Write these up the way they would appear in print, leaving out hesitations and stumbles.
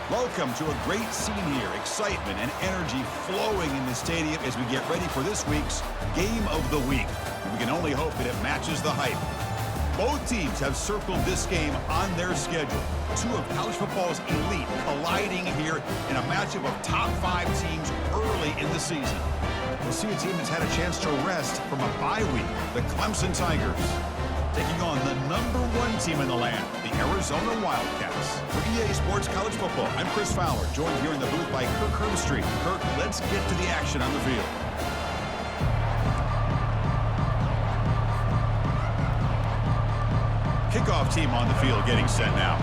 Welcome to a great scene here. Excitement and energy flowing in the stadium as we get ready for this week's Game of the Week. And we can only hope that it matches the hype. Both teams have circled this game on their schedule. Two of college football's elite colliding here in a matchup of top 5 teams early in the season. We'll see a team that's had a chance to rest from a bye week, the Clemson Tigers, taking on the #1 team in the land, the Arizona Wildcats. For EA Sports College Football, I'm Chris Fowler, joined here in the booth by Kirk Herbstreit. Kirk, let's get to the action on the field. Kickoff team on the field getting set now.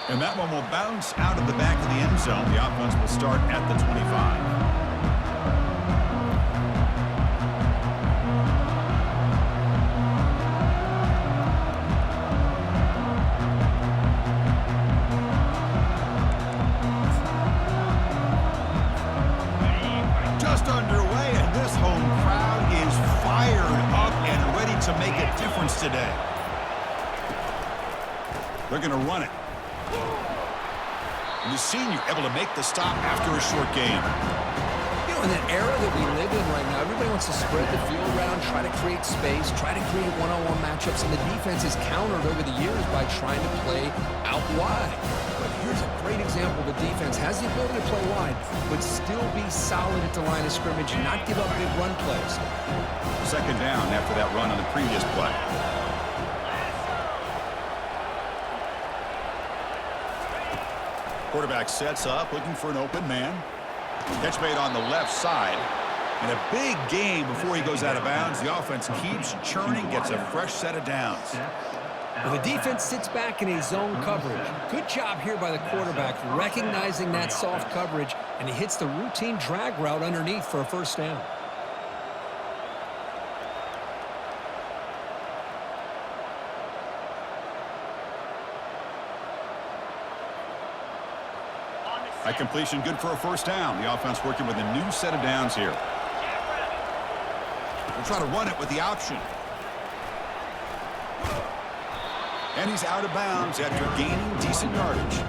And that one will bounce out of the back of the end zone. The offense will start at the 25. Just underway, and this home crowd is fired up and ready to make a difference today. They're going to run it. And the senior able to make the stop after a short game. You know, in that era that we live in right now, everybody wants to spread the field around, try to create space, try to create one-on-one matchups, and the defense is countered over the years by trying to play out wide. But here's a great example. The defense has the ability to play wide, but still be solid at the line of scrimmage and not give up big run plays. Second down after that run on the previous play. Quarterback sets up, looking for an open man. Catch made on the left side. And a big game before he goes out of bounds. The offense keeps churning, gets a fresh set of downs. Well, the defense sits back in a zone coverage. Good job here by the quarterback, recognizing that soft coverage, and he hits the routine drag route underneath for a first down. That completion good for a first down. The offense working with a new set of downs here. We'll try to run it with the option. And he's out of bounds after gaining decent yardage.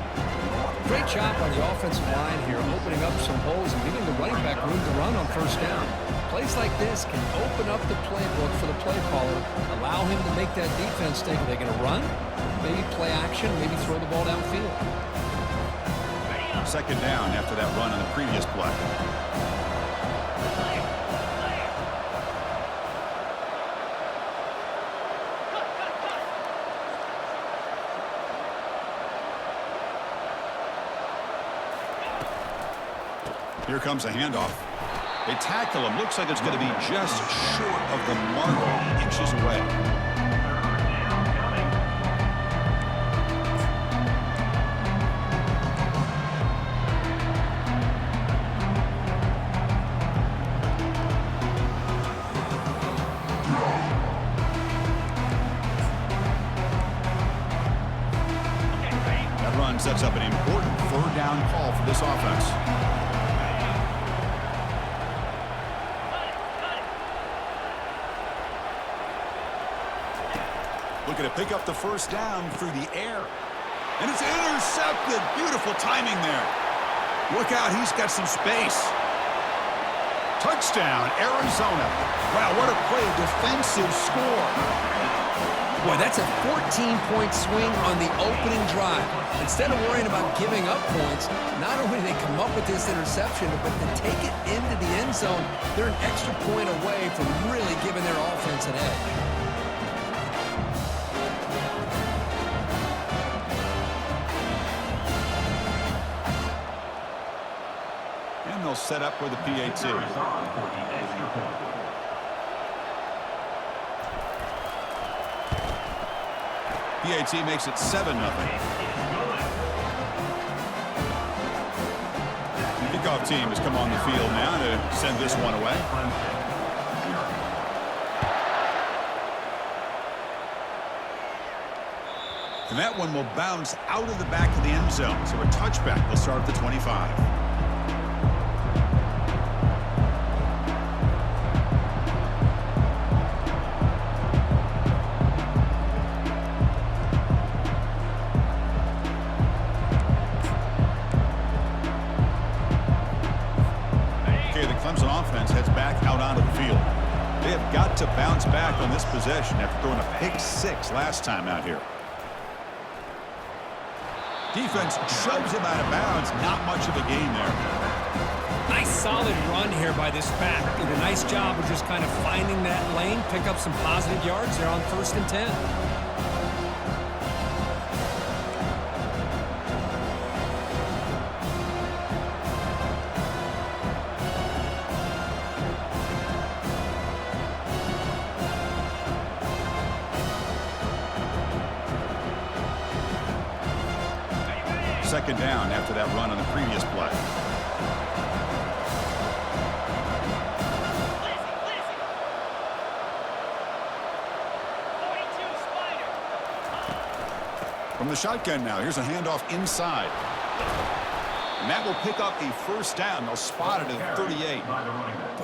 Great job on the offensive line here, opening up some holes and giving the running back room to run on first down. Plays like this can open up the playbook for the play caller, allow him to make that defense think, are they going to run? Maybe play action, maybe throw the ball downfield. Second down after that run on the previous play. Here comes a handoff. They tackle him. Looks like it's going to be just short of the mark, inches away. Sets up an important third down call for this offense. Looking to pick up the first down through the air. And it's intercepted. Beautiful timing there. Look out, he's got some space. Touchdown, Arizona. Wow, what a play, defensive score. Boy, that's a 14-point swing on the opening drive. Instead of worrying about giving up points, not only do they come up with this interception, but to take it into the end zone, they're an extra point away from really giving their offense an edge. And they'll set up for the PAT. PAT makes it 7-0. The kickoff team has come on the field now to send this one away. And that one will bounce out of the back of the end zone. So a touchback will start at the 25. got to bounce back on this possession after throwing a pick-6 last time out here. Defense shoves him out of bounds. Not much of a gain there. Nice solid run here by this back. Did a nice job of just kind of finding that lane, pick up some positive yards there on 1st and 10. Second down after that run on the previous play. From the shotgun now, here's a handoff inside. And that will pick up a first down. They'll spot it at 38.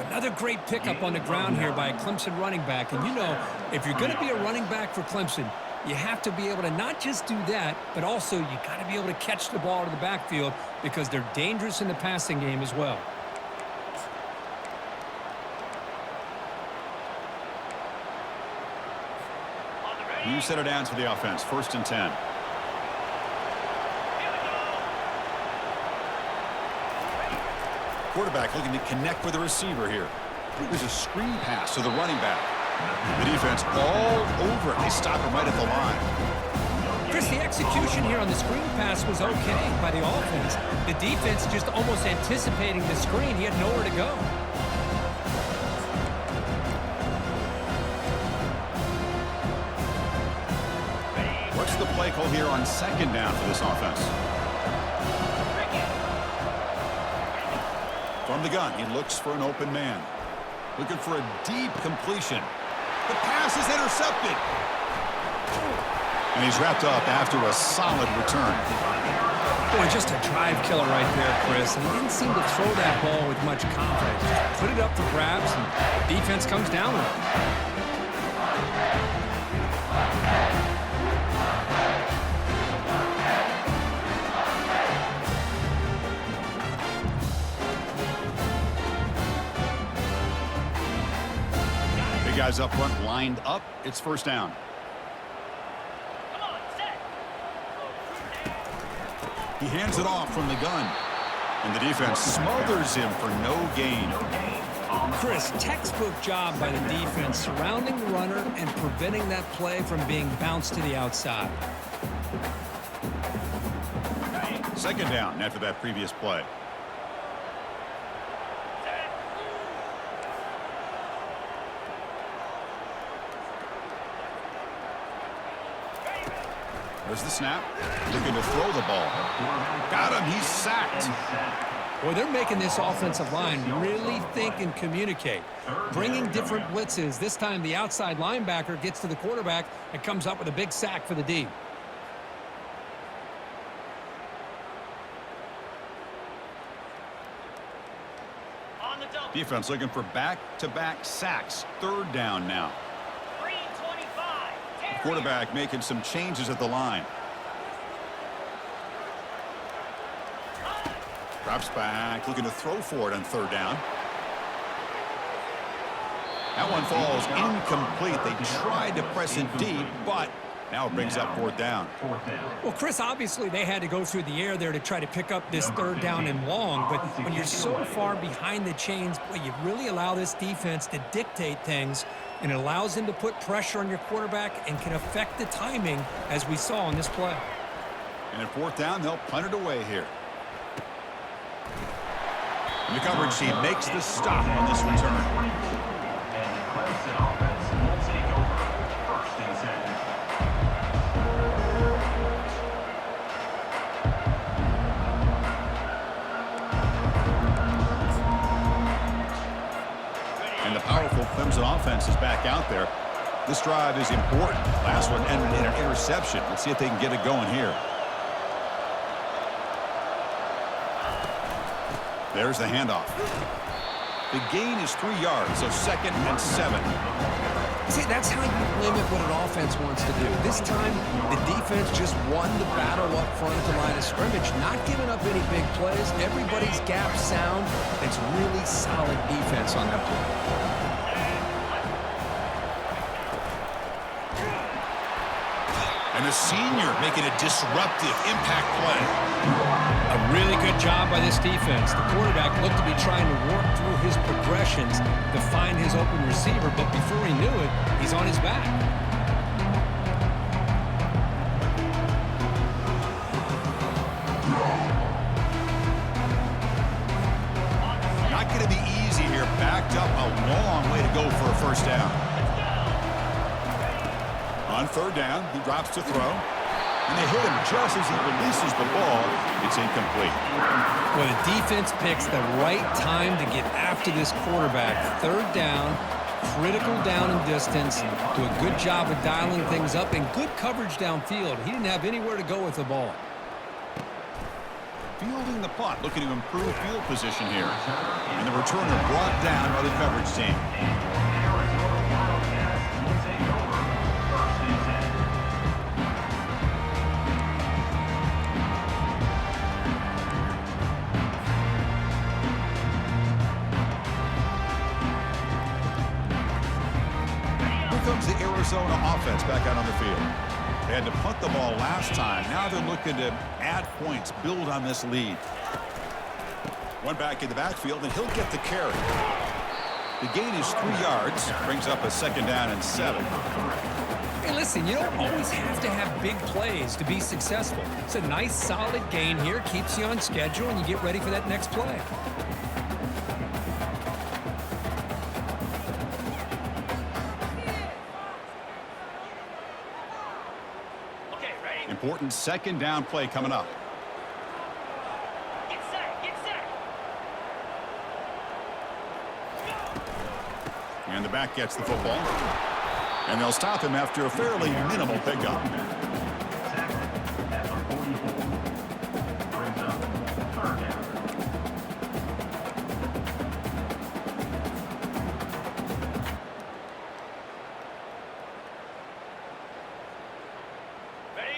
Another great pickup on the ground here by a Clemson running back. And you know, if you're going to be a running back for Clemson, you have to be able to not just do that, but also you got to be able to catch the ball to the backfield because they're dangerous in the passing game as well. New set of downs for the offense. 1st and 10. Quarterback looking to connect with the receiver here. There's a screen pass to the running back. The defense all over it. They stop him right at the line. Chris, the execution here on the screen pass was okay by the offense. The defense just almost anticipating the screen. He had nowhere to go. What's the play call here on 2nd down for this offense? From the gun, he looks for an open man. Looking for a deep completion. The pass is intercepted. And he's wrapped up after a solid return. Boy, just a drive killer right there, Chris. And he didn't seem to throw that ball with much confidence. Just put it up for grabs, and defense comes down with it. Guys up front lined up. It's 1st down. He hands it off from the gun. And the defense smothers him for no gain. Chris, textbook job by the defense surrounding the runner and preventing that play from being bounced to the outside. 2nd down after that previous play. There's the snap. Looking to throw the ball. Got him. He's sacked. Boy, they're making this offensive line really think and communicate. Bringing different blitzes. This time the outside linebacker gets to the quarterback and comes up with a big sack for the D. Defense looking for back-to-back sacks. 3rd down now. Quarterback making some changes at the line. Drops back, looking to throw for it on 3rd down. That one falls incomplete. They tried to press it deep, but now it brings up 4th down. Well, Chris, obviously they had to go through the air there to try to pick up this 3rd down and long, but when you're so far behind the chains, boy, you really allow this defense to dictate things, and it allows them to put pressure on your quarterback and can affect the timing, as we saw on this play. And at 4th down, they'll punt it away here. And the coverage team makes the stop on this return. And the powerful Clemson offense is back out there. This drive is important. Last one ended in an interception. Let's see if they can get it going here. There's the handoff. The gain is 3 yards, so 2nd and 7. See, that's how you limit what an offense wants to do. This time, the defense just won the battle up front at the line of scrimmage, not giving up any big plays. Everybody's gap sound. It's really solid defense on that play. And the senior making a disruptive impact play. A really good job by this defense. The quarterback looked to be trying to work through his progressions to find his open receiver, but before he knew it, he's on his back. Not going to be easy here. Backed up a long way to go for a first down. On third down, he drops to throw. And they hit him just as he releases the ball. It's incomplete. Well, the defense picks the right time to get after this quarterback. Third down, critical down and distance. Do a good job of dialing things up and good coverage downfield. He didn't have anywhere to go with the ball. Fielding the punt, looking to improve field position here. And the returner brought down by the coverage team. Comes the Arizona offense back out on the field. They had to punt the ball last time. Now they're looking to add points, build on this lead. One back in the backfield, and he'll get the carry. The gain is 3 yards, brings up a second down and 7. Hey, listen, you don't always have to have big plays to be successful. It's a nice, solid gain here, keeps you on schedule, and you get ready for that next play. Important second down play coming up. Get set, get set. And the back gets the football. And they'll stop him after a fairly minimal pickup.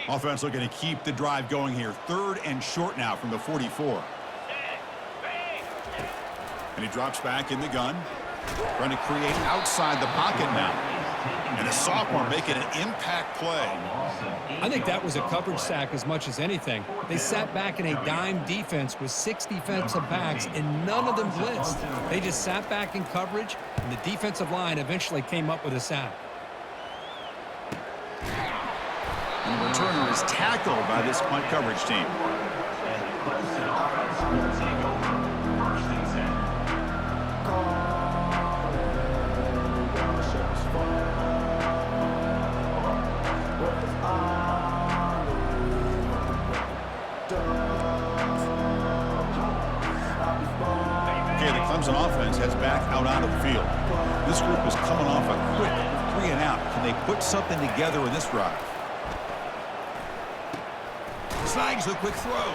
Offense looking to keep the drive going here. Third and short now from the 44. And he drops back in the gun. Trying to create outside the pocket now. And a sophomore making an impact play. I think that was a coverage sack as much as anything. They sat back in a dime defense with 6 defensive backs, and none of them blitzed. They just sat back in coverage, and the defensive line eventually came up with a sack. And the returner is tackled by this punt coverage team. Okay, the Clemson offense heads back out onto the field. This group is coming off a quick 3 and out. Can they put something together in this drive? Snags a quick throw.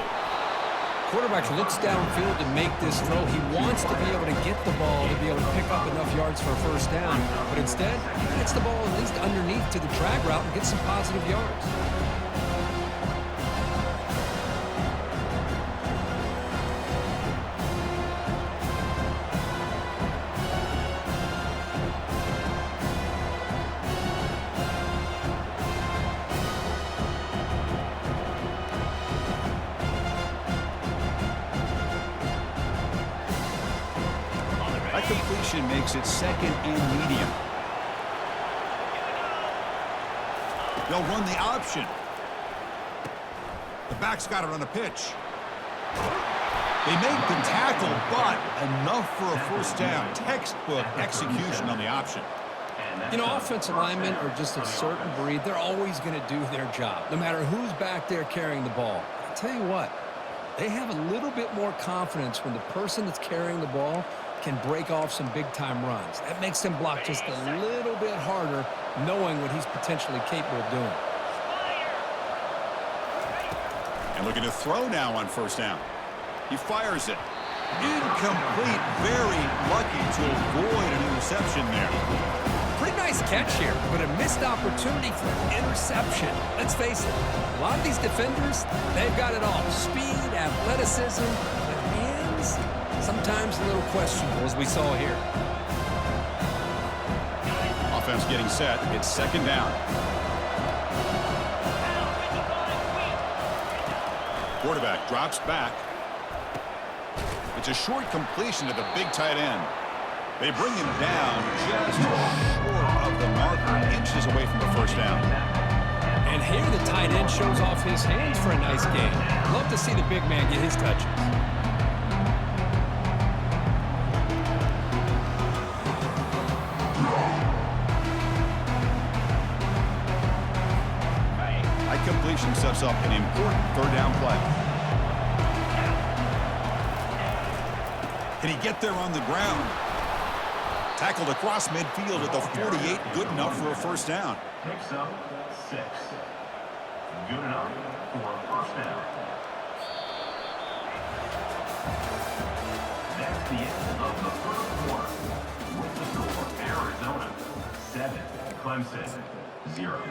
Quarterback looks downfield to make this throw. He wants to be able to get the ball to be able to pick up enough yards for a first down, but instead, he gets the ball at least underneath to the drag route and gets some positive yards. Completion makes it second and medium. They'll run the option. The back's got it on the pitch. They make the tackle, but enough for a first down. Textbook execution on the option. You know, offensive linemen are just a certain breed. They're always going to do their job, no matter who's back there carrying the ball. I'll tell you what, they have a little bit more confidence when the person that's carrying the ball can break off some big-time runs. That makes them block just a little bit harder, knowing what he's potentially capable of doing. And looking to throw now on first down. He fires it. Incomplete. Very lucky to avoid an interception there. Pretty nice catch here, but a missed opportunity for an interception. Let's face it, a lot of these defenders, they've got it all. Speed, athleticism, but hands, sometimes a little questionable, as we saw here. Offense getting set. It's second down. Quarterback drops back. It's a short completion to the big tight end. They bring him down just short of the marker, inches away from the first down. And here the tight end shows off his hands for a nice game. Love to see the big man get his touches. High completion sets up an important third down play. Can he get there on the ground? Tackled across midfield at the 48, good enough for a first down. Picks up 6. Good enough for a first down. That's the end of the first quarter. With the score, Arizona 7, Clemson 0.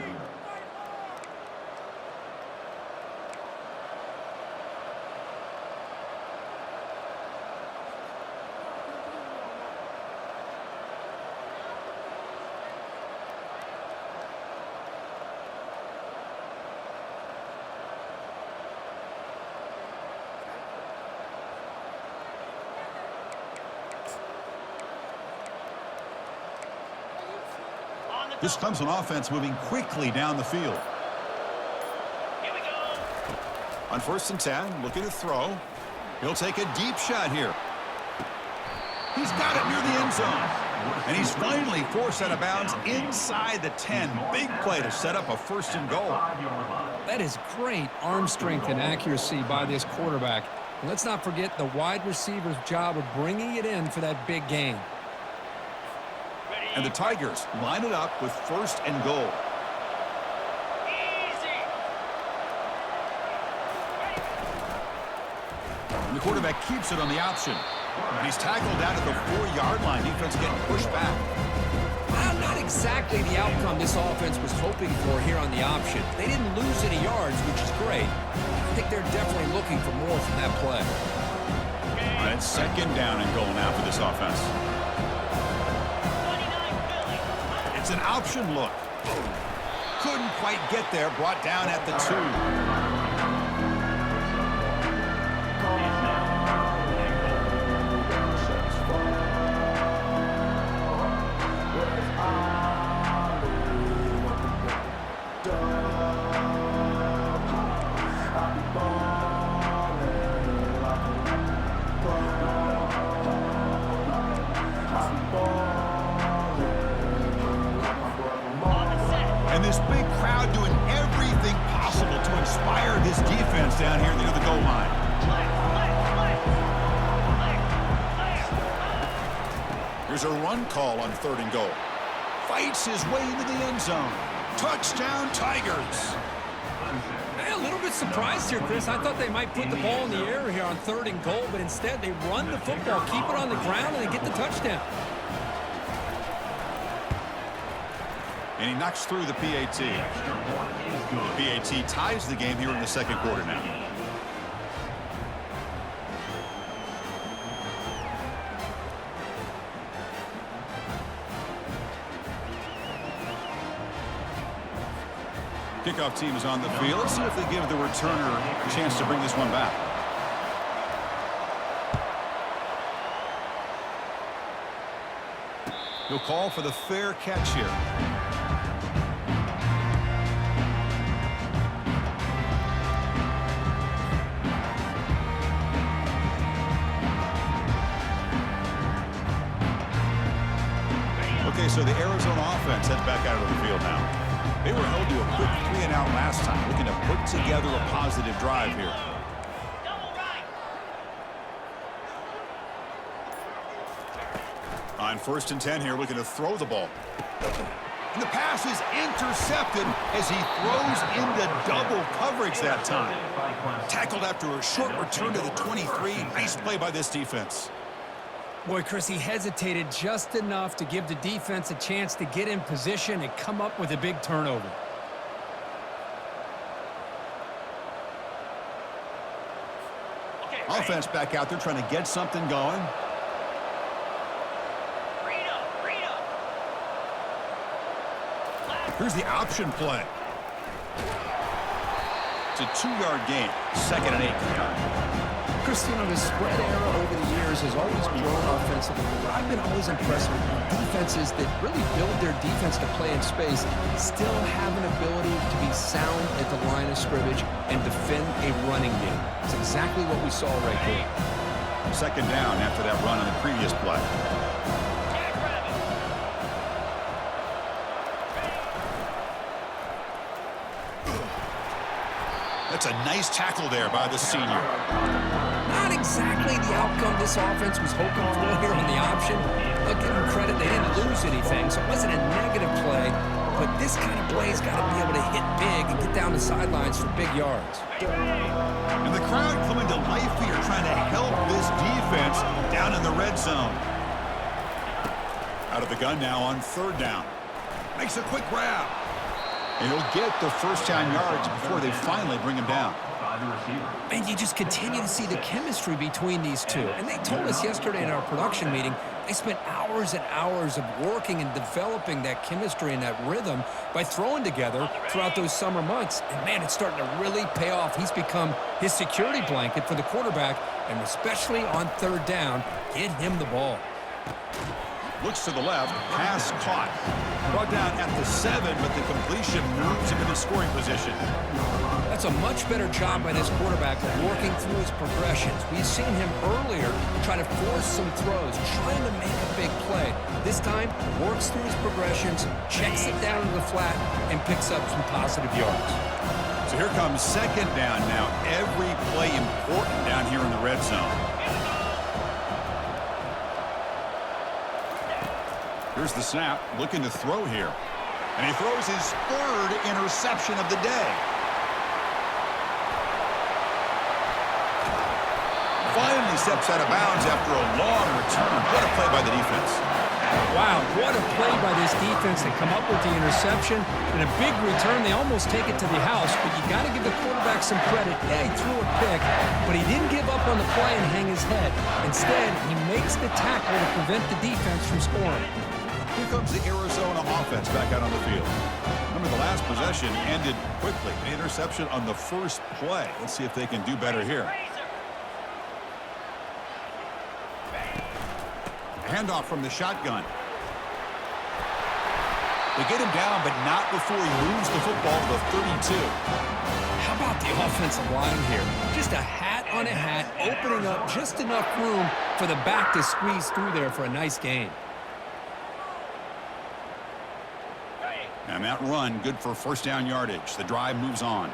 This Clemson offense moving quickly down the field. Here we go. On 1st and 10, looking to throw. He'll take a deep shot here. He's got it near the end zone. And he's finally forced out of bounds inside the 10. Big play to set up a 1st and goal. That is great arm strength and accuracy by this quarterback. And let's not forget the wide receiver's job of bringing it in for that big gain. And the Tigers line it up with 1st and goal. And the quarterback keeps it on the option. And he's tackled down at the 4-yard line. Defense getting pushed back. Not exactly the outcome this offense was hoping for here on the option. They didn't lose any yards, which is great. I think they're definitely looking for more from that play. And it's 2nd down and goal now for this offense. It's an option look. Couldn't quite get there. Brought down at the 2. And this big crowd doing everything possible to inspire this defense down here near the goal line. Here's a run call on 3rd and goal. Fights his way into the end zone. Touchdown, Tigers. A little bit surprised here, Chris. I thought they might put the ball in the air here on 3rd and goal, but instead they run the football, keep it on the ground, and they get the touchdown. And he knocks through the PAT. The PAT ties the game here in the 2nd quarter now. Kickoff team is on the field. Let's see if they give the returner a chance to bring this one back. He'll call for the fair catch here. Okay, so the Arizona offense heads back out of the field now. They were held to a quick 3-and-out last time, looking to put together a positive drive here. On 1st and 10 here, looking to throw the ball. And the pass is intercepted as he throws into double coverage that time. Tackled after a short return to the 23. Nice play by this defense. Boy, Chris, he hesitated just enough to give the defense a chance to get in position and come up with a big turnover. Offense back out there trying to get something going. Here's the option play. Just a 2-yard gain. 2nd and 8. Christian, the spread era over the years has always grown offensively, but I've been always impressed with defenses that really build their defense to play in space, still have an ability to be sound at the line of scrimmage and defend a running game. It's exactly what we saw right there. 2nd down after that run on the previous play. That's a nice tackle there by the senior. Not exactly the outcome this offense was hoping for here on the option. I'll give them credit, they didn't lose anything, so it wasn't a negative play. But this kind of play's got to be able to hit big and get down the sidelines for big yards. And the crowd coming to life here, trying to help this defense down in the red zone. Out of the gun now on 3rd down. Makes a quick grab. And he'll get the first down yards before they finally bring him down. And you just continue to see the chemistry between these two. And they told us yesterday in our production meeting, they spent hours and hours of working and developing that chemistry and that rhythm by throwing together throughout those summer months. And, man, it's starting to really pay off. He's become his security blanket for the quarterback, and especially on 3rd down, get him the ball. Looks to the left, pass caught. Brought down at the 7, but the completion moves him into scoring position. That's a much better job by this quarterback of working through his progressions. We've seen him earlier try to force some throws, trying to make a big play. This time, works through his progressions, checks it down to the flat, and picks up some positive yards. So here comes 2nd down now. Every play important down here in the red zone. Here's the snap, looking to throw here. And he throws his 3rd interception of the day. Finally steps out of bounds after a long return. What a play by the defense. Wow, what a play by this defense to come up with the interception. And a big return, they almost take it to the house, but you got to give the quarterback some credit. Yeah, he threw a pick, but he didn't give up on the play and hang his head. Instead, he makes the tackle to prevent the defense from scoring. Here comes the Arizona offense back out on the field. Remember, the last possession ended quickly. An interception on the first play. Let's see if they can do better here. Handoff from the shotgun. They get him down, but not before he moves the football to the 32. How about the offensive line here? Just a hat on a hat, opening up just enough room for the back to squeeze through there for a nice gain. And that run, good for 1st down yardage. The drive moves on.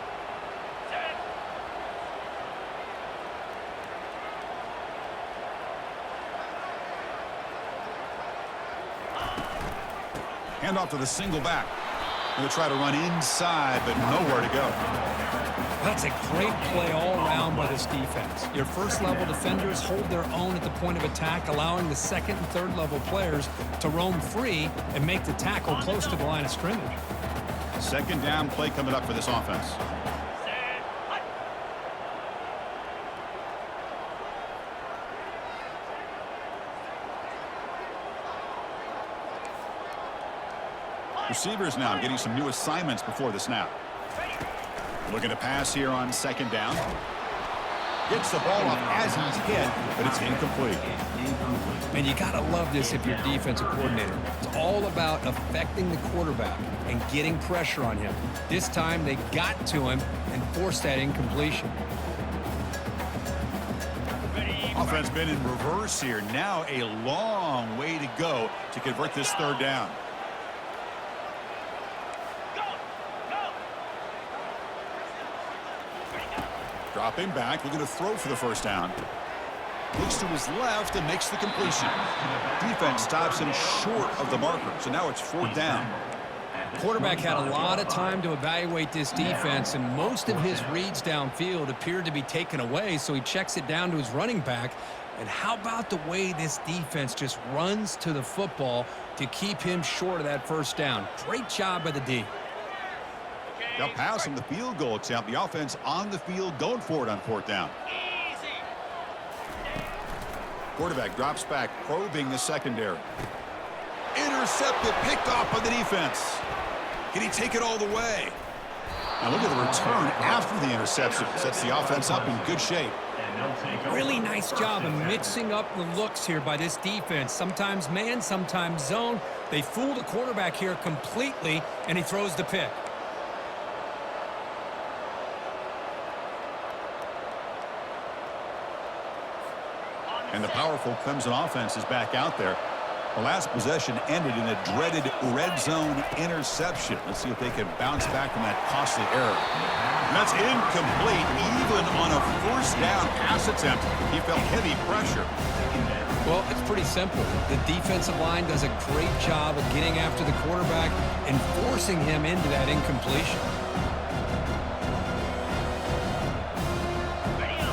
Hand off to the single back. They'll try to run inside, but nowhere to go. That's a great play all around by this defense. Your first-level defenders hold their own at the point of attack, allowing the 2nd and 3rd level players to roam free and make the tackle close to the line of scrimmage. 2nd down play coming up for this offense. Receivers now getting some new assignments before the snap. Looking to pass here on 2nd down. Gets the ball off as he's hit, but it's incomplete. And you got to love this if you're a defensive coordinator. It's all about affecting the quarterback and getting pressure on him. This time they got to him and forced that incompletion. Offense been in reverse here. Now a long way to go to convert this 3rd down. Dropping back, looking to throw for the 1st down. Looks to his left and makes the completion. Defense stops him short of the marker, so now it's 4th down. Quarterback had a lot of time to evaluate this defense, and most of his reads downfield appeared to be taken away, so he checks it down to his running back. And how about the way this defense just runs to the football to keep him short of that 1st down? Great job by the D. They'll pass from the field goal attempt. The offense on the field going for it on 4th down. Quarterback drops back, probing the secondary. Intercepted, picked off by the defense. Can he take it all the way? Now look at the return after the interception. Sets the offense up in good shape. Really nice job of mixing up the looks here by this defense. Sometimes man, sometimes zone. They fool the quarterback here completely, and he throws the pick. And the powerful Clemson offense is back out there. The last possession ended in a dreaded red zone interception. Let's see if they can bounce back from that costly error. That's incomplete, even on a first down pass attempt. He felt heavy pressure. Well, it's pretty simple. The defensive line does a great job of getting after the quarterback and forcing him into that incompletion.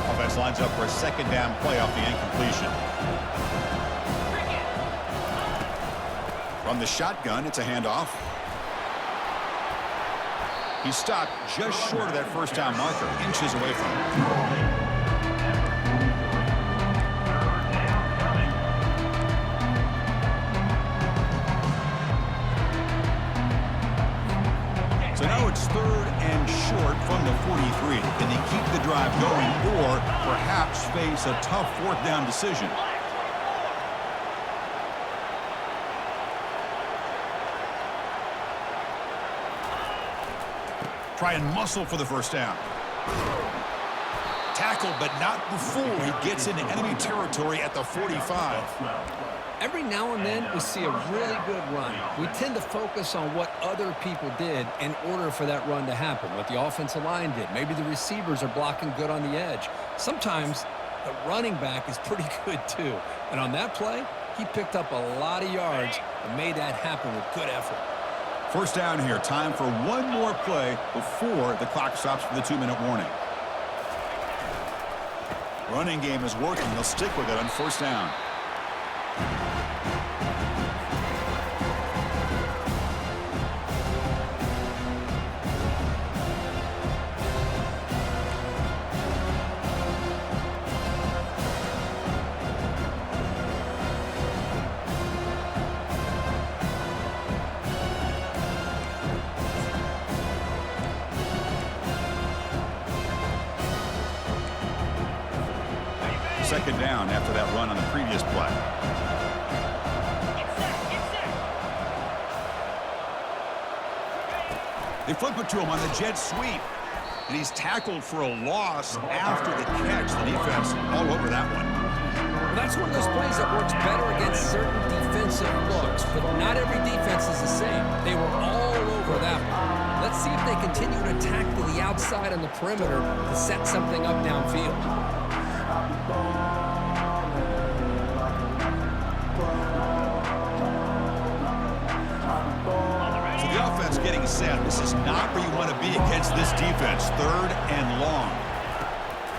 Offense lines up for a second down play off the incompletion. From the shotgun, it's a handoff. He's stopped just short of that first down marker, inches away from it. So now it's 3rd and short from the 43. Can they keep the drive going or perhaps face a tough 4th down decision? Try and muscle for the first down. Tackled, but not before he gets into enemy territory at the 45. Every now and then we see a really good run. We tend to focus on what other people did in order for that run to happen, what the offensive line did. Maybe the receivers are blocking good on the edge. Sometimes the running back is pretty good too. And on that play, he picked up a lot of yards and made that happen with good effort. First down here. Time for one more play before the clock stops for the 2-minute warning. Running game is working. They'll stick with it on first down. Second down after that run on the previous play. They flip it to him on the jet sweep. And he's tackled for a loss after the catch. The defense all over that one. Well, that's one of those plays that works better against certain defensive looks, but not every defense is the same. They were all over that one. Let's see if they continue to attack to the outside on the perimeter to set something up downfield. So the offense getting set. This is not where you want to be against this defense. 3rd and long.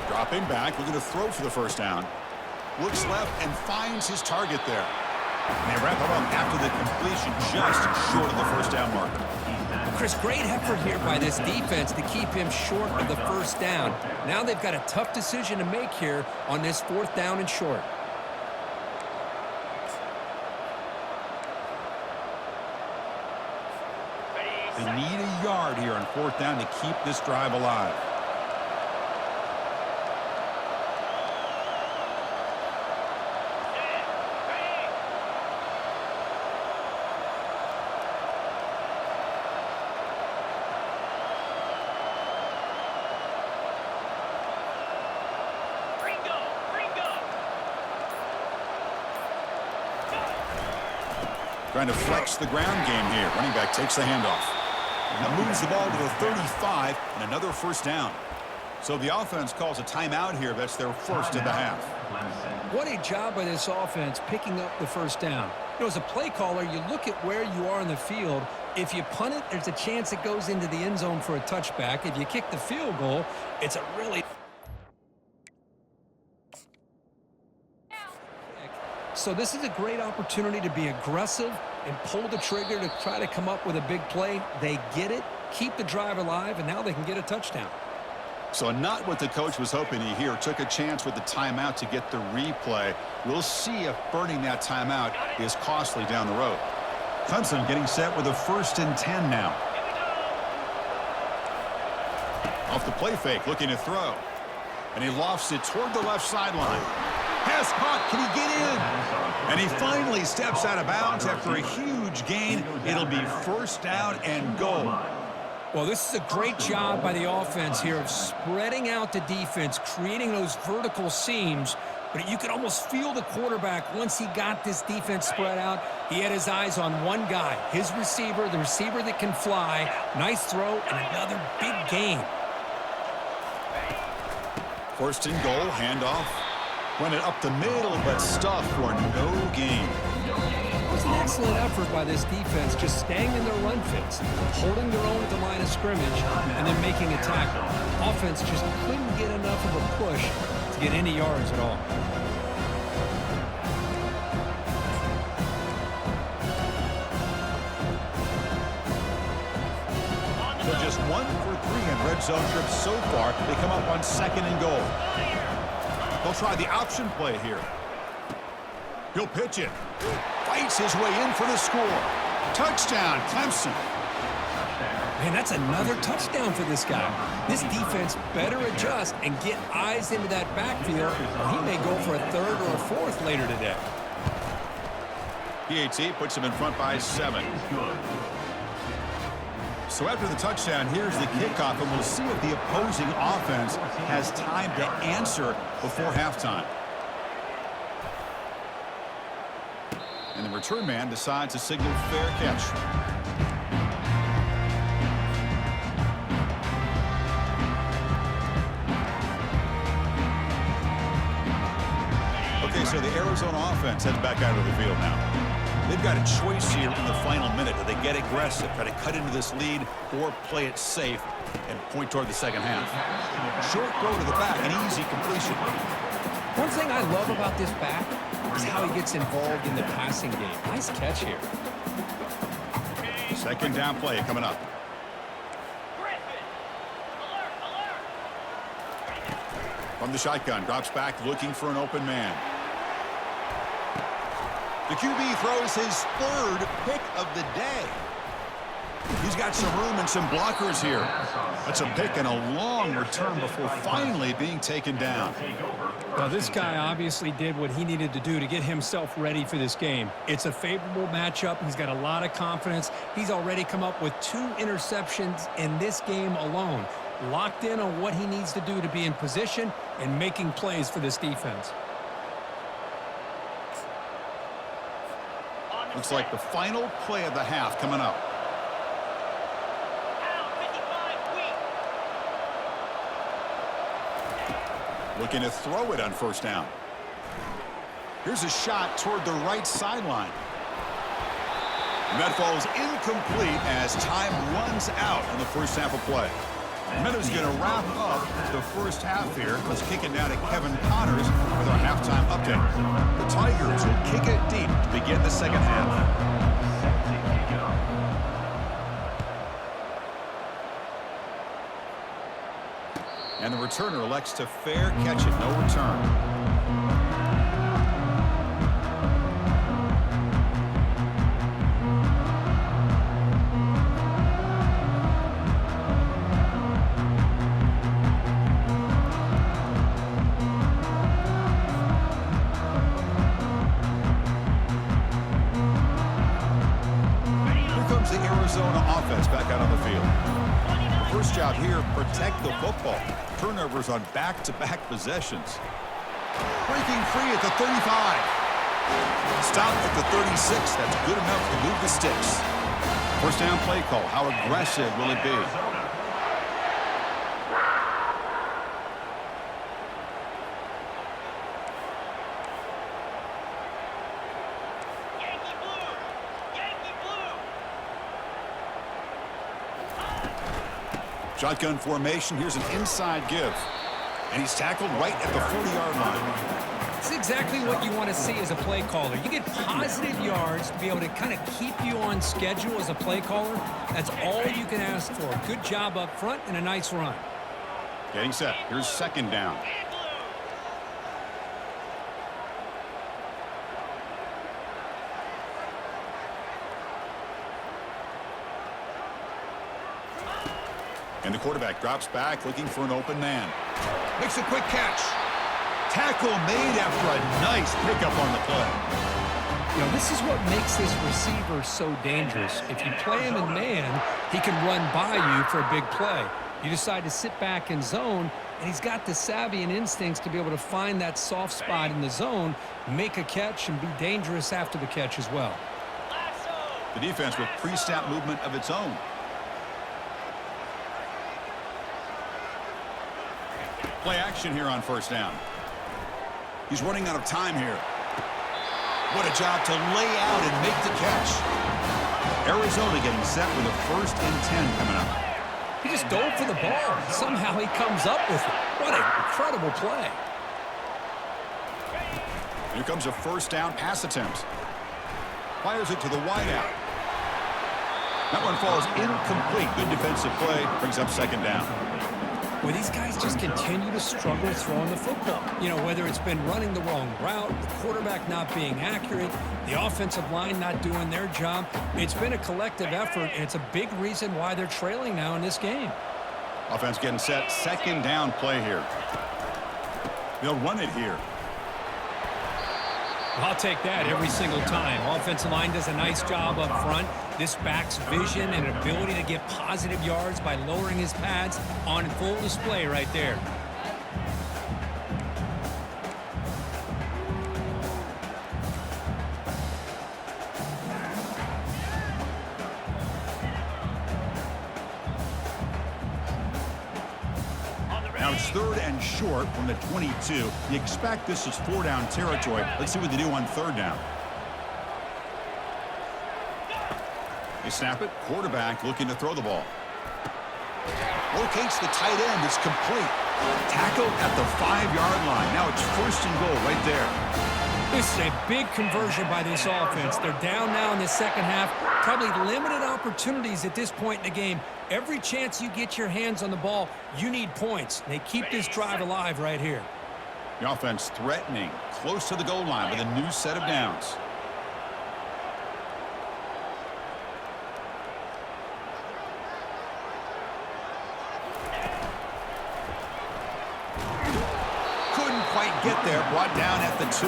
Dropping back, looking to throw for the first down. Looks left and finds his target there. And they wrap him up after the completion, just short of the first down marker. Chris, great effort here by this defense to keep him short of the first down. Now they've got a tough decision to make here on this 4th down and short. They need a yard here on 4th down to keep this drive alive. Trying to flex the ground game here. Running back takes the handoff. Now moves the ball to the 35 and another first down. So the offense calls a timeout here. That's their first of the half. What a job by this offense picking up the first down. You know, as a play caller, you look at where you are in the field. If you punt it, there's a chance it goes into the end zone for a touchback. If you kick the field goal, it's a really... So this is a great opportunity to be aggressive and pull the trigger to try to come up with a big play. They get it, keep the drive alive, and now they can get a touchdown. So not what the coach was hoping to hear. Took a chance with the timeout to get the replay. We'll see if burning that timeout is costly down the road. Clemson getting set with a 1st and 10 now. Off the play fake, looking to throw. And he lofts it toward the left sideline. Pass caught. Can he get in? And he finally steps out of bounds after a huge gain. It'll be first down and goal. Well, this is a great job by the offense here of spreading out the defense, creating those vertical seams. But you could almost feel the quarterback once he got this defense spread out. He had his eyes on one guy, his receiver, the receiver that can fly. Nice throw and another big gain. First and goal, handoff. Run it up the middle, but stuffed for no gain. It was an excellent effort by this defense, just staying in their run fits, holding their own at the line of scrimmage, and then making a tackle. Offense just couldn't get enough of a push to get any yards at all. So just 1 for 3 in red zone trips so far. They come up on second and goal. They'll try the option play here. He'll pitch it. Fights his way in for the score. Touchdown, Clemson. Man, that's another touchdown for this guy. This defense better adjust and get eyes into that backfield, or he may go for a third or a fourth later today. PAT puts him in front by 7. So after the touchdown, here's the kickoff, and we'll see if the opposing offense has time to answer before halftime. And the return man decides to signal fair catch. Okay, so the Arizona offense heads back out of the field now. They've got a choice here in the final minute. Do they get aggressive, try to cut into this lead, or play it safe and point toward the second half? Short throw to the back, an easy completion. One thing I love about this back is how he gets involved in the passing game. Nice catch here. Second down play coming up. From the shotgun, drops back looking for an open man. The QB throws his third pick of the day. He's got some room and some blockers here. That's a pick and a long return before finally being taken down. Well, this guy obviously did what he needed to do to get himself ready for this game. It's a favorable matchup. He's got a lot of confidence. He's already come up with 2 interceptions in this game alone. Locked in on what he needs to do to be in position and making plays for this defense. Looks like the final play of the half coming up. Looking to throw it on first down. Here's a shot toward the right sideline. And that falls incomplete as time runs out in the first half of play. Meadows going to wrap up the first half here. Let's kick it down to Kevin Connors with our halftime update. The Tigers will kick it deep to begin the second half. And the returner elects to fair catch it, no return. Back out on the field. The first job here, protect the football. Turnovers on back-to-back possessions. Breaking free at the 35. Stop at the 36. That's good enough to move the sticks. First down play call. How aggressive will it be? Shotgun formation. Here's an inside give. And he's tackled right at the 40-yard line. It's exactly what you want to see as a play caller. You get positive yards to be able to kind of keep you on schedule as a play caller. That's all you can ask for. Good job up front and a nice run. Getting set. Here's second down. And And the quarterback drops back looking for an open man. Makes a quick catch. Tackle made after a nice pickup on the play. You know, this is what makes this receiver so dangerous. If you play him in man, he can run by you for a big play. You decide to sit back in zone, and he's got the savvy and instincts to be able to find that soft spot in the zone, make a catch, and be dangerous after the catch as well. The defense with pre-snap movement of its own. Play action here on first down. He's running out of time here. What a job to lay out and make the catch. Arizona getting set with a 1st and 10 coming up. He just dove for the ball. Somehow he comes up with it. What an incredible play. Here comes a first down pass attempt. Fires it to the wideout. That one falls incomplete. Good defensive play. Brings up 2nd down. Well, these guys just continue to struggle throwing the football. You know, whether it's been running the wrong route, the quarterback not being accurate, the offensive line not doing their job. It's been a collective effort, and it's a big reason why they're trailing now in this game. Offense getting set. 2nd down play here. They'll run it here. I'll take that every single time. Offensive line does a nice job up front. This back's vision and ability to get positive yards by lowering his pads on full display right there. Now it's 3rd and short from the 22. You expect this is 4-down territory. Let's see what they do on 3rd down. They snap it. Quarterback looking to throw the ball. Locates the tight end. It's complete. Tackle at the 5-yard line. Now it's 1st and goal right there. This is a big conversion by this offense. They're down now in the 2nd half. Probably limited opportunities at this point in the game. Every chance you get your hands on the ball, you need points. They keep this drive alive right here. The offense threatening. Close to the goal line with a new set of downs. Quite get there, brought down at the 2.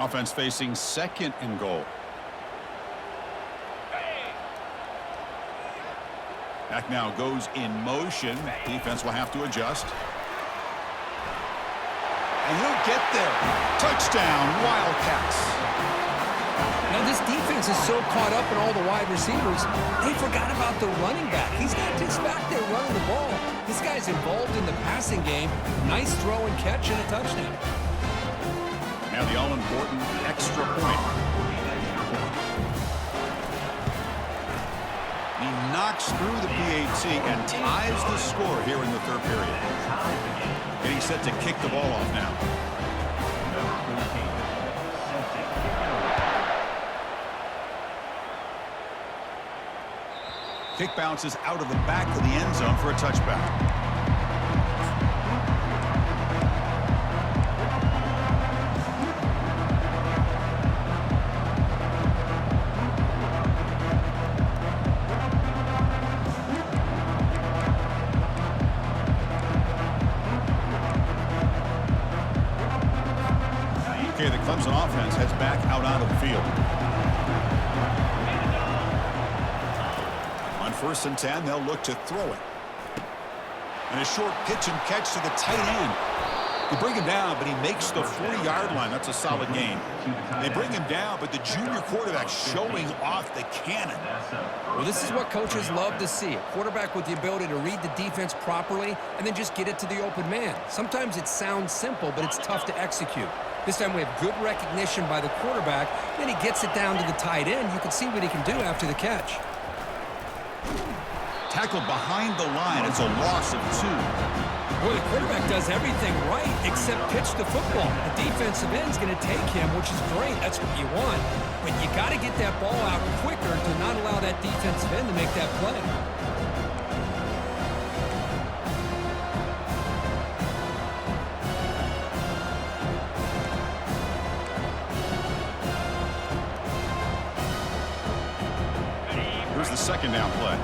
Offense facing 2nd and goal. Back now goes in motion. Defense will have to adjust. And he'll get there. Touchdown, Wildcats. Now, this defense is so caught up in all the wide receivers, they forgot about the running back. He's not just back there running the ball. This guy's involved in the passing game. Nice throw and catch and a touchdown. Now the all-important extra point. He knocks through the PAT and ties the score here in the 3rd period. Getting set to kick the ball off now. Kick bounces out of the back of the end zone for a touchback. Okay, the Clemson offense heads back out onto the field. 1st and 10, they'll look to throw it. And a short pitch and catch to the tight end. They bring him down, but he makes the 40-yard line. That's a solid game. They bring him down, but the junior quarterback showing off the cannon. Well, this is what coaches love to see. A quarterback with the ability to read the defense properly and then just get it to the open man. Sometimes it sounds simple, but it's tough to execute. This time we have good recognition by the quarterback. Then he gets it down to the tight end. You can see what he can do after the catch. Tackled behind the line. It's a loss of 2. Well, the quarterback does everything right except pitch the football. The defensive end's going to take him, which is great. That's what you want. But you got to get that ball out quicker to not allow that defensive end to make that play. Here's the second down play.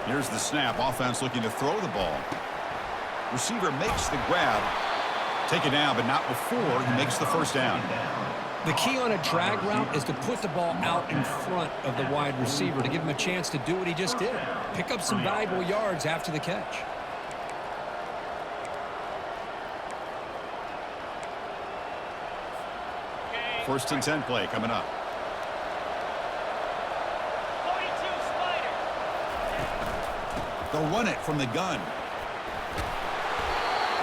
Here's the snap. Offense looking to throw the ball. Receiver makes the grab. Take it down, but not before he makes the first down. The key on a drag route is to put the ball out in front of the wide receiver to give him a chance to do what he just did. Pick up some valuable yards after the catch. First and 10 play coming up. They'll run it from the gun.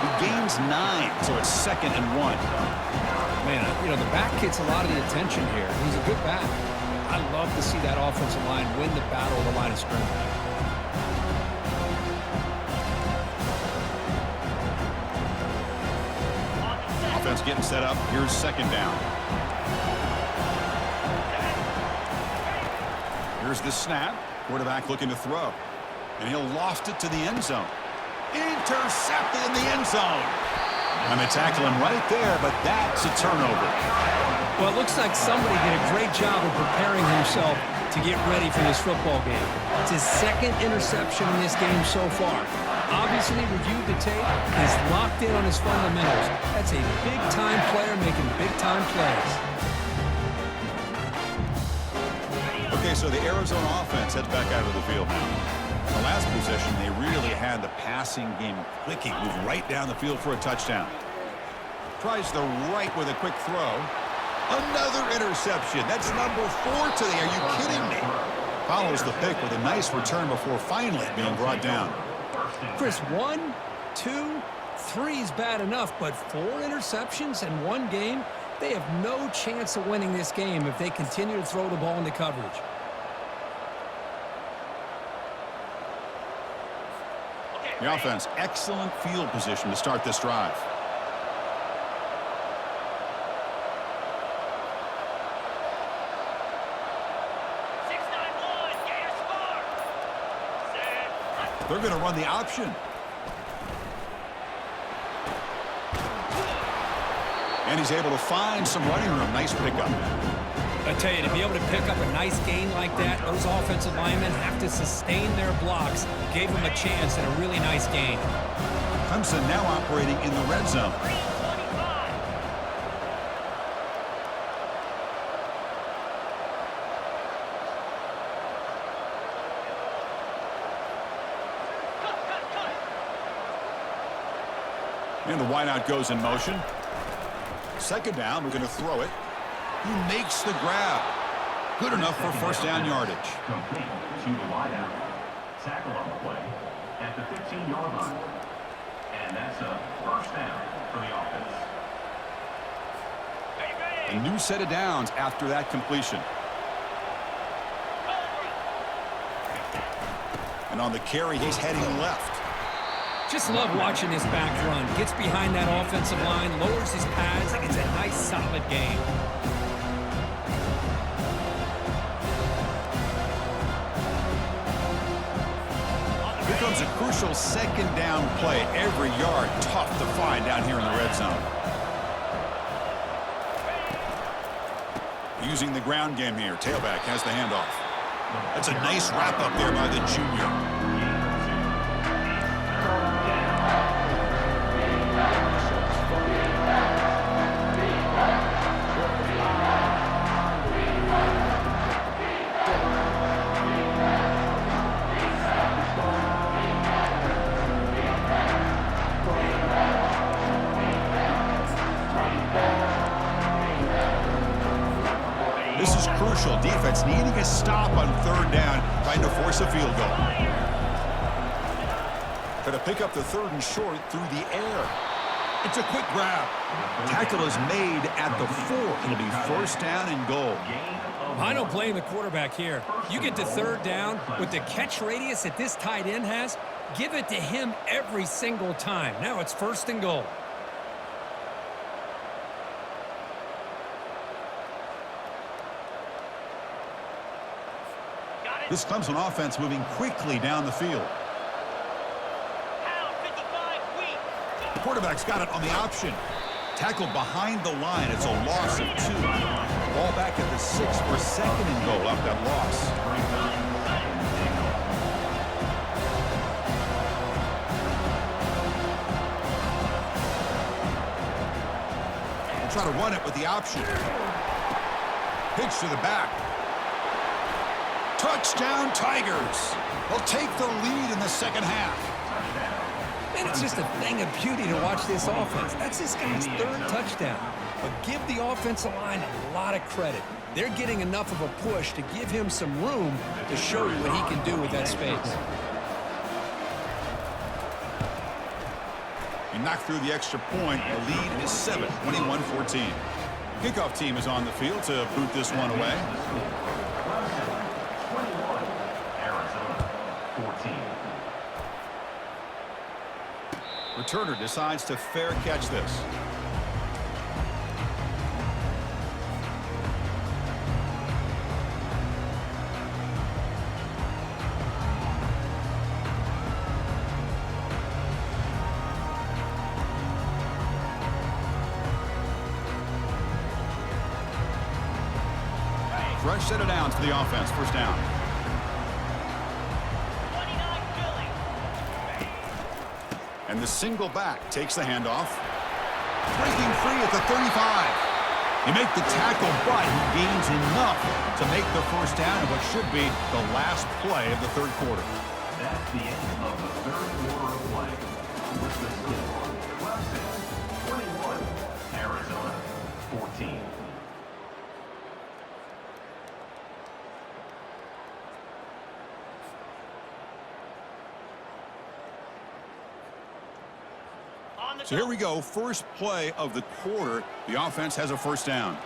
He gains 9, so it's 2nd and 1. Man, you know, the back gets a lot of the attention here. He's a good back. I love to see that offensive line win the battle of the line of scrimmage. Offense getting set up. Here's second down. Here's the snap. Quarterback looking to throw. And he'll loft it to the end zone. Intercepted in the end zone. I'm going to tackle him right there, but that's a turnover. Well, it looks like somebody did a great job of preparing himself to get ready for this football game. It's his 2nd interception in this game so far. Obviously reviewed the tape, is locked in on his fundamentals. That's a big-time player making big-time plays. Okay, so the Arizona offense heads back out of the field now. In the last possession, they really had the passing game clicking, moved right down the field for a touchdown. Tries the right with a quick throw. Another interception. That's number 4 today. Are you kidding me? Follows the pick with a nice return before finally being brought down. Chris, 1, 2, 3 is bad enough, but 4 interceptions in one game, they have no chance of winning this game if they continue to throw the ball into coverage. The offense, excellent field position to start this drive. They're going to run the option. And he's able to find some running room. Nice pickup. I tell you, to be able to pick up a nice gain like that, those offensive linemen have to sustain their blocks. Gave them a chance and a really nice gain. Clemson now operating in the red zone. And the wideout goes in motion. Second down, we're going to throw it. He makes the grab. Good enough for first down yardage. Complete to the wideout. Tackle on the play at the 15-yard line. And that's a first down for the offense. A new set of downs after that completion. And on the carry, he's heading left. Just love watching this back run. Gets behind that offensive line, lowers his pads, and it's a nice, solid game. Here comes a crucial second down play. Every yard tough to find down here in the red zone. Using the ground game here. Tailback has the handoff. That's a nice wrap up there by the junior. This is crucial. Defense needing a stop on third down, trying to force a field goal. Going to pick up the third and short through the air. It's a quick grab. Tackle is made at the 4. It'll be first down and goal. I don't blame the quarterback here. You get to third down with the catch radius that this tight end has, give it to him every single time. Now it's first and goal. This Clemson offense moving quickly down the field. The quarterback's got it on the option. Tackled behind the line. It's a loss of 2. Ball back at the 6 for 2nd and goal off that loss. We'll try to run it with the option. Pitch to the back. Touchdown, Tigers. They'll take the lead in the second half. Man, it's just a thing of beauty to watch this offense. That's this guy's 3rd touchdown. But give the offensive line a lot of credit. They're getting enough of a push to give him some room to show you what he can do with that space. He knocked through the extra point. The lead is 7, 21-14. Kickoff team is on the field to boot this one away. Returner decides to fair catch this. Fresh set of downs for the offense. First down. And the single back takes the handoff. Breaking free at the 35. He makes the tackle, but he gains enough to make the first down in what should be the last play of the 3rd quarter. That's the end of the 3rd quarter of play. With the score, Clemson 21, Arizona 14. So here we go, first play of the quarter. The offense has a first down.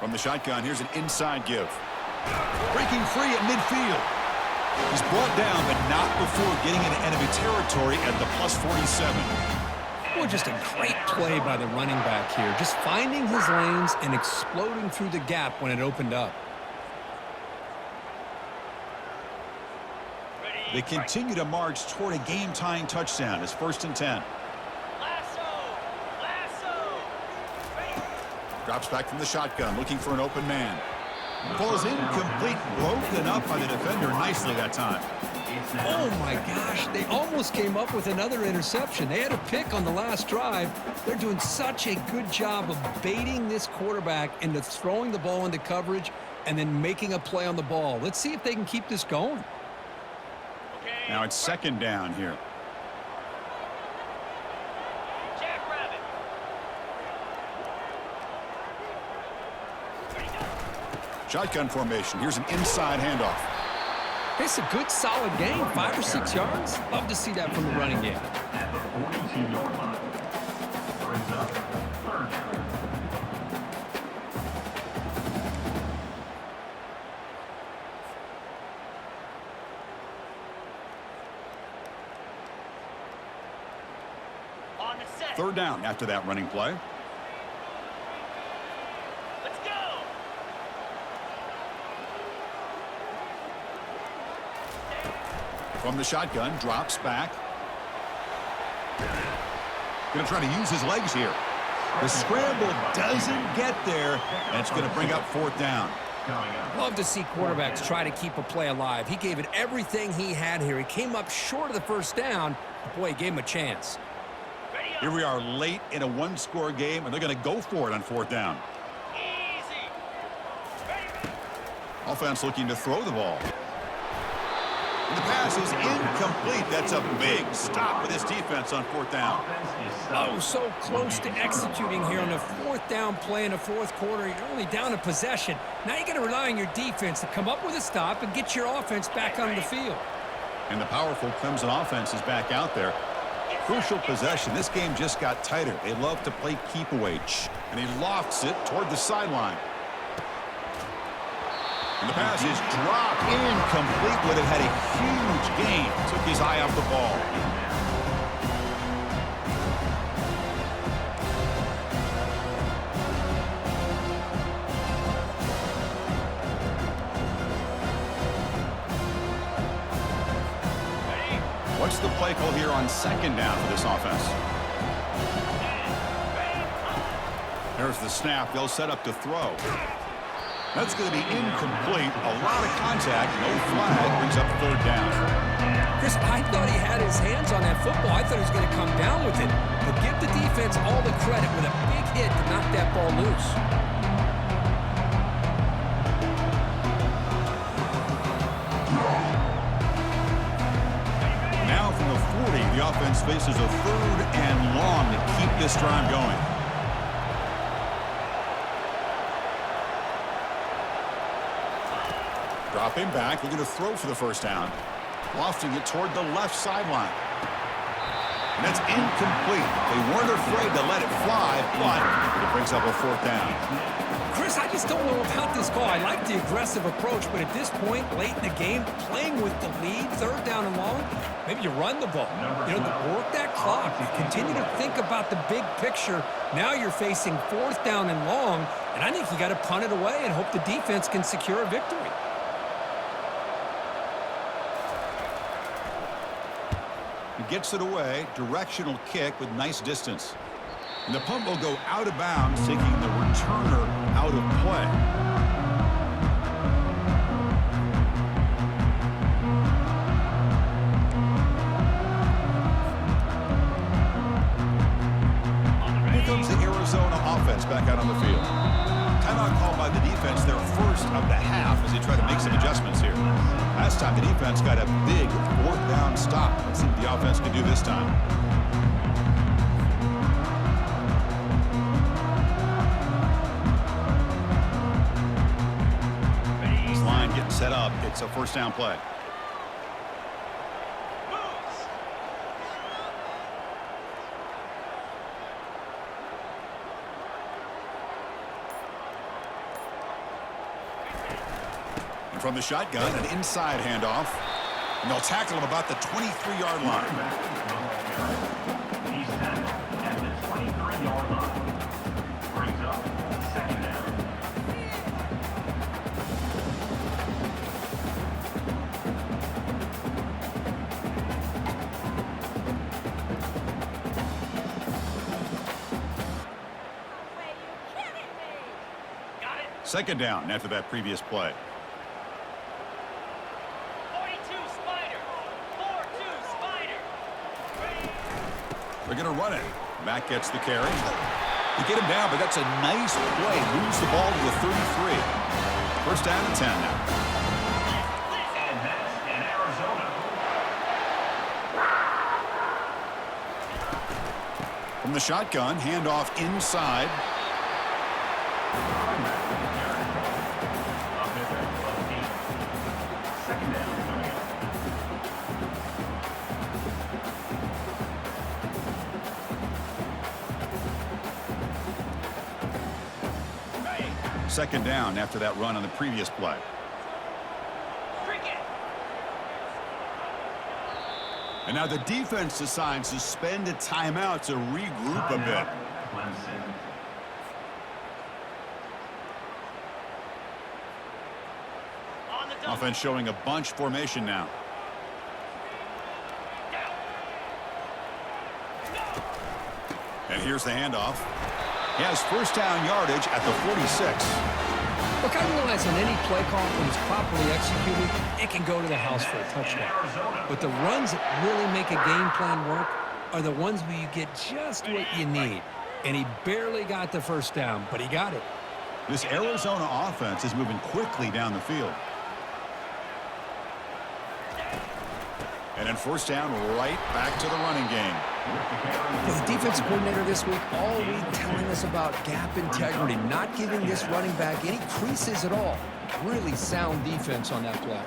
From the shotgun, here's an inside give. Breaking free at midfield. He's brought down, but not before getting into enemy territory at the +47. Well, just a great play by the running back here. Just finding his lanes and exploding through the gap when it opened up. They continue to march toward a game-tying touchdown. It's 1st and 10. Drops back from the shotgun, looking for an open man. Ball is incomplete, broken up by the defender nicely that time. Oh, my gosh. They almost came up with another interception. They had a pick on the last drive. They're doing such a good job of baiting this quarterback into throwing the ball into coverage and then making a play on the ball. Let's see if they can keep this going. Now it's 2nd down here. Shotgun formation. Here's an inside handoff. It's a good, solid game. 5 or 6 yards. Love to see that from the running game. At the 42-yard line. Brings up 3rd down. Third down after that running play. Let's go. From the shotgun, drops back. Going to try to use his legs here. The scramble doesn't get there, and it's going to bring up 4th down. Love to see quarterbacks try to keep a play alive. He gave it everything he had here. He came up short of the first down. Boy, he gave him a chance. Here we are late in a 1-score game, and they're going to go for it on 4th down. Easy. Offense looking to throw the ball. And the pass is incomplete. That's a big stop for this defense on 4th down. Oh, so close to executing here on a 4th down play in the 4th quarter. You're only down a possession. Now you got to rely on your defense to come up with a stop and get your offense back on the field. And the powerful Clemson offense is back out there. Crucial possession. This game just got tighter. They love to play keep away. And he lofts it toward the sideline. And the pass is dropped. Incomplete. Would have had a huge gain. Took his eye off the ball. What's the play call here on 2nd down for this offense? There's the snap. They'll set up to throw. That's going to be incomplete. A lot of contact. No flag. Brings up third down. Chris, I thought he had his hands on that football. I thought he was going to come down with it. But give the defense all the credit with a big hit to knock that ball loose. Now from the 40, the offense faces a third and long to keep this drive going. Dropping back, looking to throw for the first down. Lofting it toward the left sideline. And that's incomplete. They weren't afraid to let it fly, but it brings up a fourth down. Chris, I just don't know about this call. I like the aggressive approach, but at this point, late in the game, playing with the lead, third down and long, maybe you run the ball. You know, work that clock. Continue to think about the big picture. Now you're facing fourth down and long, and I think you got to punt it away and hope the defense can secure a victory. He gets it away, directional kick with nice distance. And the punt will go out of bounds, taking the returner out of play. Here comes the Arizona offense back out on the field. Timeout called by the defense, their first of the half, as they try to make some adjustments here. Last time the defense got a big fourth down stop. Let's see what the offense can do this time. This line getting set up. It's a first down play. From the shotgun, an inside handoff. And they'll tackle him about the 23-yard line. He's tackled at the 23-yard line. Brings up second down. Second down after that previous play. They're going to run it. Mack gets the carry. They get him down, but that's a nice play. Moves the ball to the 33. First down and 10 now. And that's in Arizona. From the shotgun, handoff inside. Second down. Second down after that run on the previous play. And now the defense decides to spend a timeout to regroup a bit. Clemson. Offense showing a bunch formation now. And here's the handoff. He has first down yardage at the 46. Look, I realize on any play call, when it's properly executed, it can go to the house for a touchdown. But the runs that really make a game plan work are the ones where you get just what you need. And he barely got the first down, but he got it. This Arizona offense is moving quickly down the field. And then first down, right back to the running game. The defensive coordinator this week all week telling us about gap integrity, not giving this running back any creases at all. Really sound defense on that play.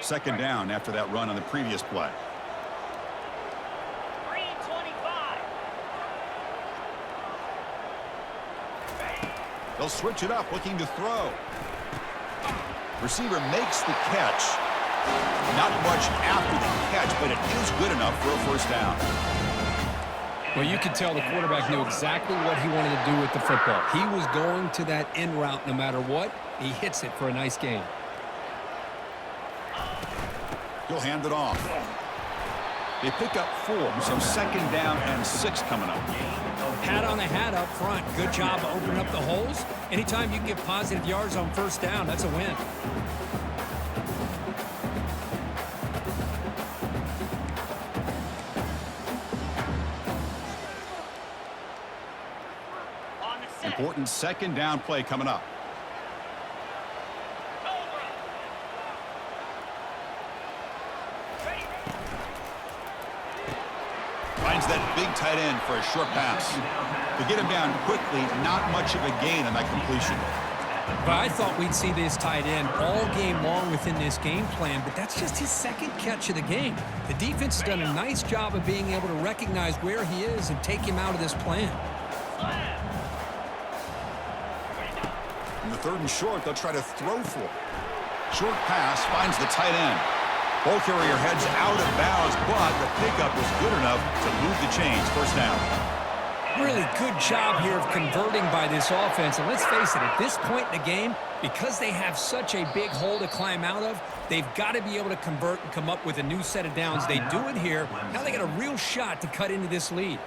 Second down after that run on the previous play. 325. They'll switch it up, looking to throw. Receiver makes the catch. Not much after the catch, but it is good enough for a first down. Well, you could tell the quarterback knew exactly what he wanted to do with the football. He was going to that in route no matter what. He hits it for a nice gain. He'll hand it off. They pick up 4, so second down and 6 coming up. Hat on a hat up front. Good job of opening up the holes. Anytime you can get positive yards on first down, that's a win. On the set. Important second down play coming up. Finds that big tight end for a short pass. To get him down quickly, not much of a gain on that completion. But I thought we'd see this tight end all game long within this game plan, but that's just his second catch of the game. The defense has done a nice job of being able to recognize where he is and take him out of this plan. In the 3rd and short, they'll try to throw for it. Short pass finds the tight end. Ball carrier heads out of bounds, but the pickup was good enough to move the chains. First down. Really good job here of converting by this offense. And let's face it, at this point in the game, because they have such a big hole to climb out of, they've got to be able to convert and come up with a new set of downs. They do it here. Now they got a real shot to cut into this lead.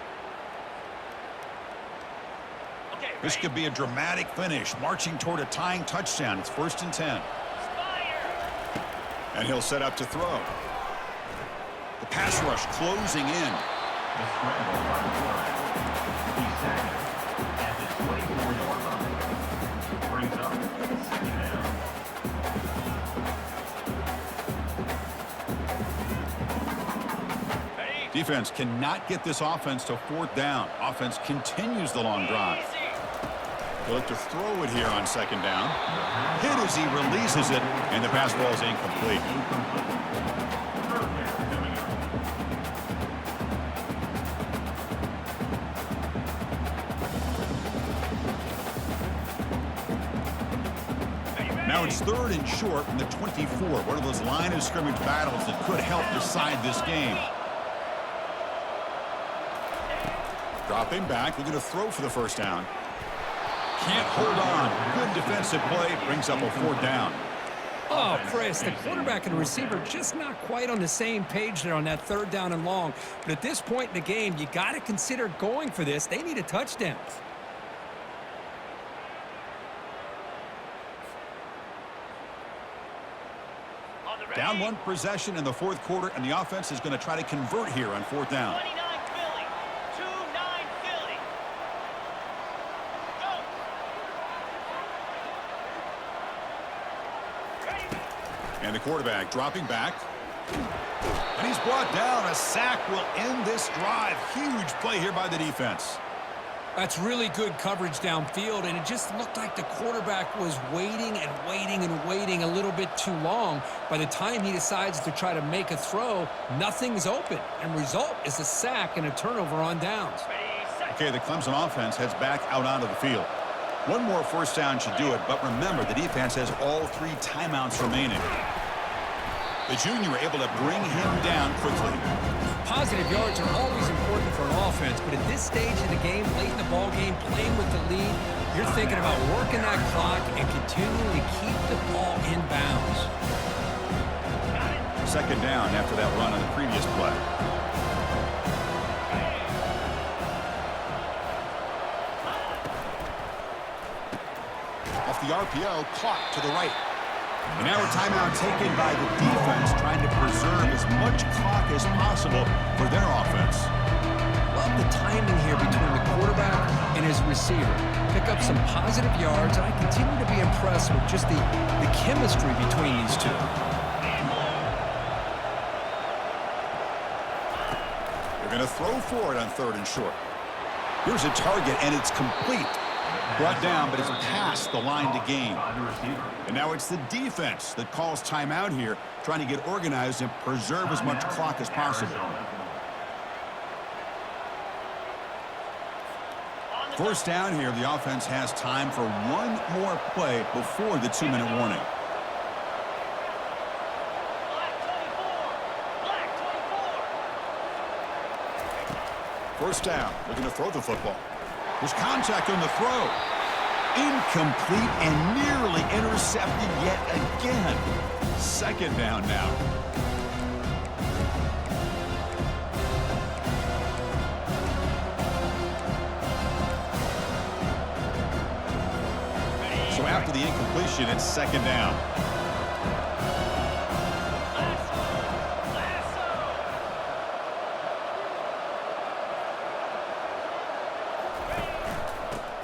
This could be a dramatic finish, marching toward a tying touchdown. It's 1st and 10. And he'll set up to throw. The pass rush closing in. The scramble by the quarterback. He's sacked at the 24-yard line. Brings up second down. Defense cannot get this offense to 4th down. Offense continues the long drive. They'll look to throw it here on 2nd down. Hit as he releases it, and the pass ball is incomplete. Now it's 3rd and short from the 24. One of those line of scrimmage battles that could help decide this game. Dropping back, looking to throw for the first down. Can't hold on. Good defensive play. Brings up a 4th down. Oh, Chris, the quarterback and the receiver just not quite on the same page there on that 3rd down and long. But at this point in the game, you got to consider going for this. They need a touchdown. Down 1 possession in the 4th quarter, and the offense is going to try to convert here on 4th down. 29 Philly. 2-9 Philly. Go. And the quarterback dropping back. And he's brought down. A sack will end this drive. Huge play here by the defense. That's really good coverage downfield, and it just looked like the quarterback was waiting and waiting and waiting a little bit too long. By the time he decides to try to make a throw, nothing's open, and result is a sack and a turnover on downs. Okay, the Clemson offense heads back out onto the field. One more first down should do it, but remember, the defense has all 3 timeouts remaining. The junior able to bring him down quickly. Positive yards are always important for an offense, but at this stage of the game, late in the ball game, playing with the lead, you're thinking about working that clock and continuing to keep the ball in bounds. Second down after that run on the previous play. Off the RPO, clock to the right. And now a timeout taken by the defense, trying to preserve as much clock as possible for their offense. Love the timing here between the quarterback and his receiver. Pick up some positive yards, and I continue to be impressed with just the chemistry between these two. They're going to throw for it on 3rd and short. Here's a target, and it's complete. Brought down, but it's past the line to gain. And now it's the defense that calls timeout here, trying to get organized and preserve as much clock as possible. First down here, the offense has time for one more play before the 2-minute warning. First down, looking to throw the football. There's contact on the throw. Incomplete and nearly intercepted yet again. Second down now. after the incompletion, it's second down.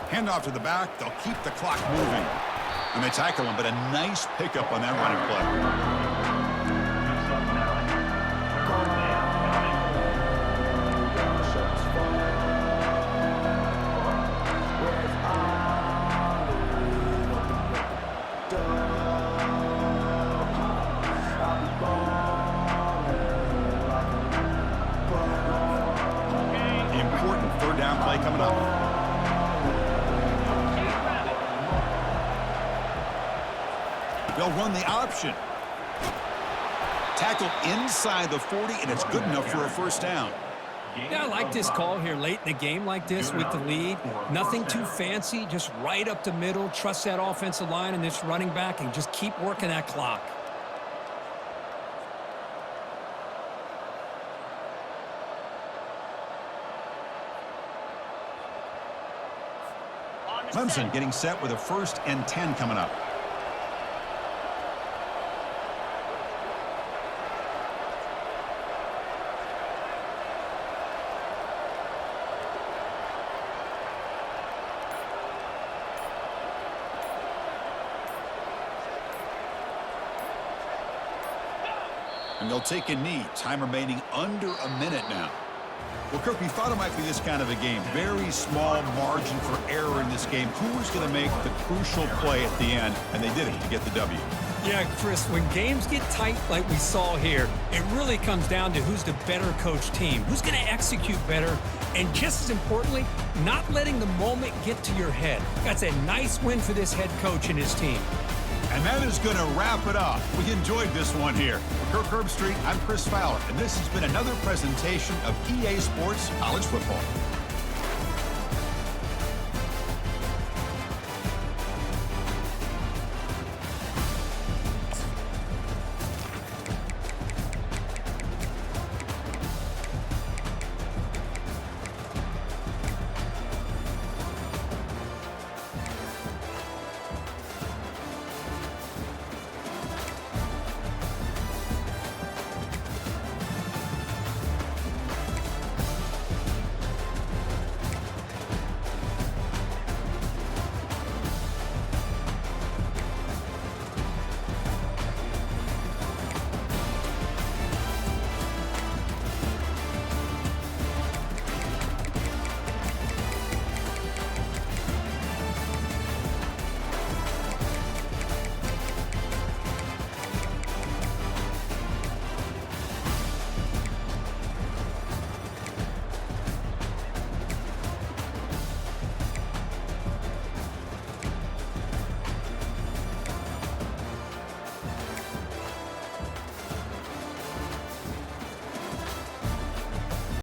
Handoff to the back. They'll keep the clock moving. And they tackle him, but a nice pickup on that running play. Important third down play coming up. They'll run the option. Tackled inside the 40, and it's good enough for a first down. Yeah, I like this call here late in the game like this with the lead. Nothing too fancy, just right up the middle. Trust that offensive line and this running back and just keep working that clock. Clemson getting set with a 1st and 10 coming up. And they'll take a knee. Time remaining under a minute now. Well, Kirk, we thought it might be this kind of a game. Very small margin for error in this game. Who was going to make the crucial play at the end? And they did it to get the W. Yeah, Chris, when games get tight like we saw here, it really comes down to who's the better coach team, who's going to execute better, and just as importantly, not letting the moment get to your head. That's a nice win for this head coach and his team. And that is going to wrap it up. We enjoyed this one here. For Kirk Herbstreit, I'm Chris Fowler, and this has been another presentation of EA Sports College Football.